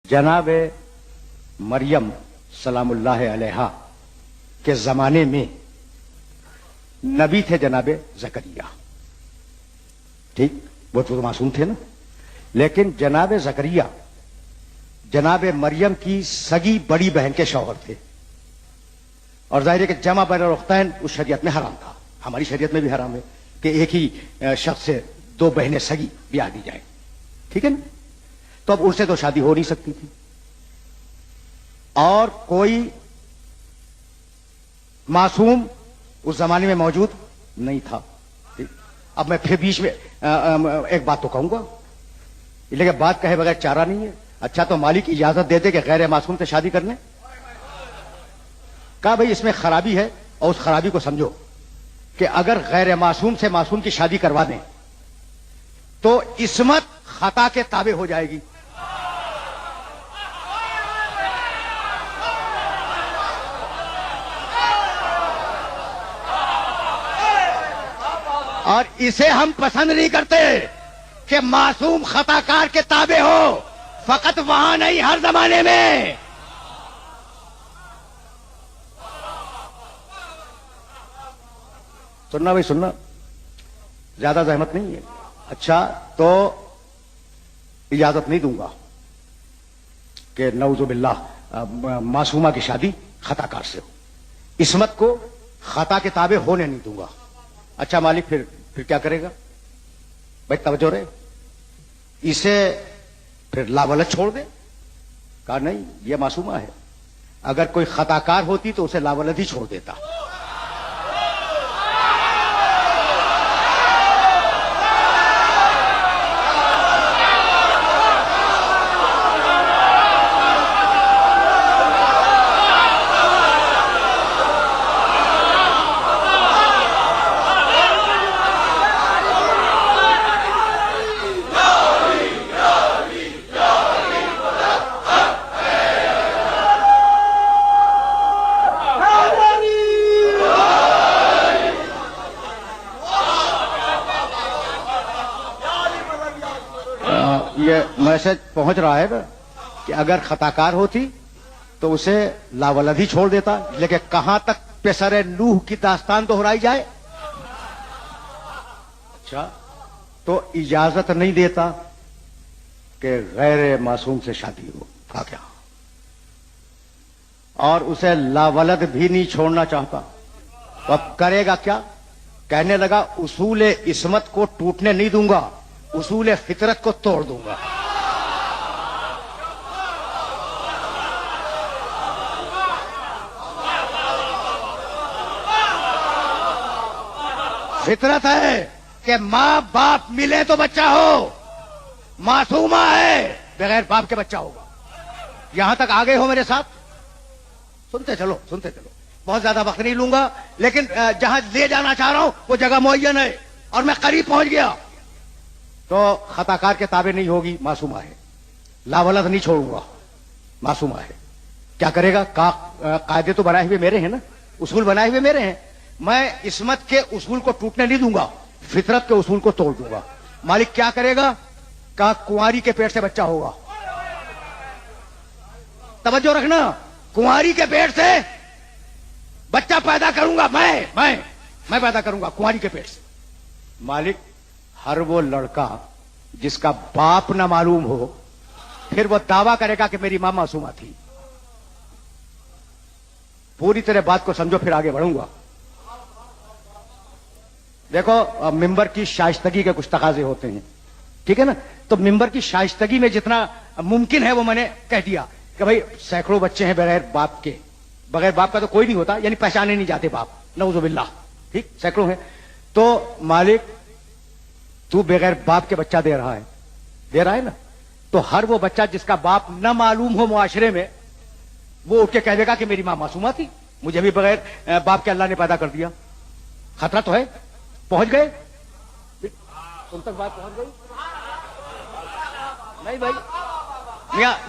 जनाब मरियम सलामुल्लाह अलैहा के जमाने में नबी थे जनाब जकरिया। ठीक, वो तो मासूम थे ना। लेकिन जनाब जकरिया जनाब मरियम की सगी बड़ी बहन के शौहर थे, और जाहिर है कि जमा बैन उख्तैन उस शरीयत में हराम था। हमारी शरीयत में भी हराम है कि एक ही शख्स से दो बहनें सगी ब्याह दी जाए। ठीक है ना। तो अब उनसे तो शादी हो नहीं सकती थी, और कोई मासूम उस जमाने में मौजूद नहीं था। अब मैं फिर बीच में एक बात तो कहूंगा, लेकिन बात कहे बगैर चारा नहीं है। अच्छा, तो मालिक इजाजत देते कि गैर मासूम से शादी करने? कहा भाई इसमें खराबी है, और उस खराबी को समझो कि अगर गैर मासूम से मासूम की शादी करवा दें तो इस्मत खता के ताबे हो जाएगी। और इसे हम पसंद नहीं करते कि मासूम खताकार के ताबे हो, फकत वहां नहीं, हर जमाने में। सुनना भाई सुनना, ज्यादा जहमत नहीं है। अच्छा, तो इजाजत नहीं दूंगा कि नऊजुबिल्लाह मासूमा की शादी खताकार से हो, इस्मत को खता के ताबे होने नहीं दूंगा। अच्छा मालिक, फिर क्या करेगा भाई? तवज्जो रहे, इसे फिर लावलत छोड़ दे। कहा नहीं, ये मासूमा है। अगर कोई खताकार होती तो उसे लावलत ही छोड़ देता। ये मैसेज पहुंच रहा है ना कि अगर खताकार होती तो उसे लावलद ही छोड़ देता। लेकिन कहां तक पेसरे नूह की दास्तान दोहराई जाए? अच्छा, तो इजाजत नहीं देता कि गैर मासूम से शादी हो। कहा क्या? और उसे लावलद भी नहीं छोड़ना चाहता। तो अब करेगा क्या? कहने लगा उसूल इस्मत को टूटने नहीं दूंगा, उसूल फितरत को तोड़ दूंगा। फितरत है कि मां बाप मिले तो बच्चा हो, मासूमा है बगैर बाप के बच्चा होगा। यहां तक आ गए हो मेरे साथ? सुनते चलो, सुनते चलो, बहुत ज्यादा वक्त नहीं लूंगा। लेकिन जहां ले जाना चाह रहा हूं वो जगह मुअय्यन है, और मैं करीब पहुंच गया। तो खताकार के ताबे नहीं होगी, मासूमा है। लावलद नहीं छोड़ूंगा, मासूमा है। क्या करेगा? कायदे तो बनाए हुए मेरे हैं ना, उसूल बनाए हुए मेरे हैं। मैं इस्मत के उसूल को टूटने नहीं दूंगा, फितरत के उसूल को तोड़ दूंगा। मालिक क्या करेगा? कहा कुंवारी के पेट से बच्चा होगा। तवज्जो रखना, कुंवारी के पेट से बच्चा पैदा करूंगा। मैं पैदा करूंगा कुंवारी के पेट से। मालिक, हर वो लड़का जिसका बाप ना मालूम हो, फिर वो दावा करेगा कि मेरी मां मासूमा थी। पूरी तरह बात को समझो, फिर आगे बढ़ूंगा। देखो, मिंबर की शाइस्तगी के कुछ तकाजे होते हैं, ठीक है ना। तो मिंबर की शाइस्तगी में जितना मुमकिन है वो मैंने कह दिया कि भाई सैकड़ों बच्चे हैं बगैर बाप के। बगैर बाप का तो कोई नहीं होता, यानी पहचाने नहीं जाते बाप, नऊजुबिल्लाह। ठीक, सैकड़ों हैं। तो मालिक, तू बगैर बाप के बच्चा दे रहा है ना। तो हर वो बच्चा जिसका बाप न मालूम हो मुआशरे में, वो उठ के कह देगा कि मेरी मां मासूमा थी, मुझे भी बगैर बाप के अल्लाह ने पैदा कर दिया। खतरा तो है। पहुंच गए? तुम तक बात पहुंच गई? नहीं भाई,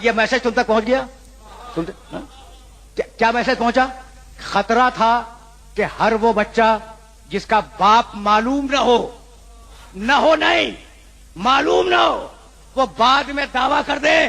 ये मैसेज तुम तक पहुंच गया? सुनते क्या मैसेज पहुंचा? खतरा था कि हर वो बच्चा जिसका बाप मालूम न हो नहीं, मालूम ना हो, वो बाद में दावा कर दे